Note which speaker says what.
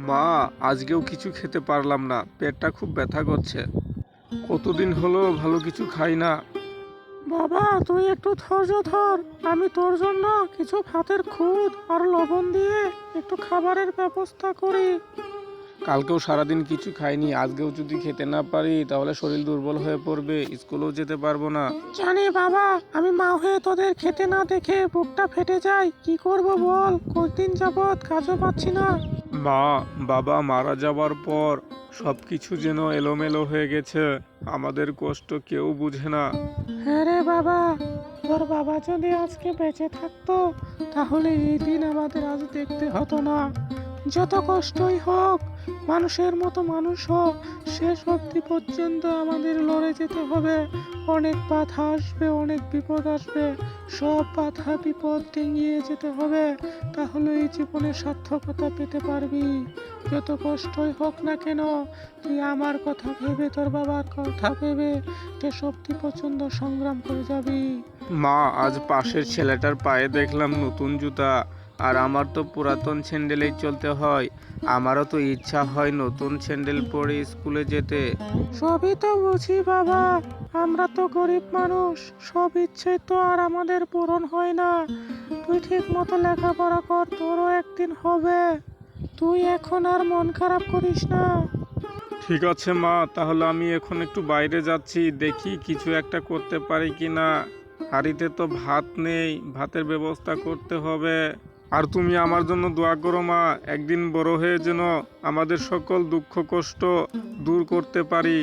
Speaker 1: মা, আজকেও কিছু খেতে পারলাম না, পেটটা খুব ব্যথা করছে। কতদিন হলো ভালো কিছু খাই না।
Speaker 2: বাবা, তুই একটু ধৈর্য ধর। আমি তোর জন্য কিছু ভাতের খুদ আর লবণ দিয়ে একটু খাবারের ব্যবস্থা করি।
Speaker 1: কালকেও সারাদিন কিছু খাইনি, আজকেও যদি খেতে না পারি তাহলে শরীর দুর্বল হয়ে পড়বে, স্কুলেও যেতে পারবো না।
Speaker 2: জানি বাবা, আমি মা হয়ে তোদের খেতে না দেখে বুকটা ফেটে যায়। কি করব বল, কয়েকদিন যাবৎ কাজও পাচ্ছি না।
Speaker 1: মা, বাবা মারা যাবার পর সব কিছু যেন এলোমেলো হয়ে গেছে। আমাদের কষ্ট কেউ বুঝে না।
Speaker 2: হ্যাঁ রে বাবা, তোর বাবা যদি আজকে বেঁচে থাকতো তাহলে এই দিন আমাদের আজ দেখতে হতো না। যত কষ্টই হোক, মানুষের মতো মানুষ হোক, শেষ অবধি পর্যন্ত আমাদের লড়ে যেতে হবে। অনেক বাধা আসবে, অনেক বিপদ আসবে, সব বাধা বিপদ ডিঙিয়ে যেতে হবে। তাহলে এই জীবনে সার্থকতা পেতে পারবি। যত কষ্টই হোক না কেন, তুই আমার কথা ভেবে, তোর বাবার কথা ভেবে শেষ অবধি পর্যন্ত সংগ্রাম করে যাবি।
Speaker 1: মা, আজ পাশের ছেলেটার পায়ে দেখলাম নতুন জুতা, আর আমার তো পুরাতন স্যান্ডেলেই চলতে হয়। আমারও তো ইচ্ছা হয় নতুন স্যান্ডেল পরে স্কুলে যেতে।
Speaker 2: সবই তো বুঝি বাবা, আমরা তো গরিব মানুষ, সব ইচ্ছে তো আর আমাদের পূরণ হয় না। তুই ঠিক মতো লেখাপড়া কর, তোরও একদিন হবে। তুই এখন আর মন খারাপ করিস না।
Speaker 1: ঠিক আছে মা, তাহলে আমি এখন একটু বাইরে যাচ্ছি, দেখি কিছু একটা করতে পারি কি না। হাঁড়িতে তো ভাত নেই, ভাতের ব্যবস্থা করতে হবে। আর তুমি আমার জন্য দোয়া করো মা, একদিন বড় হয়ে যেন আমাদের সকল দুঃখ কষ্ট দূর করতে পারি।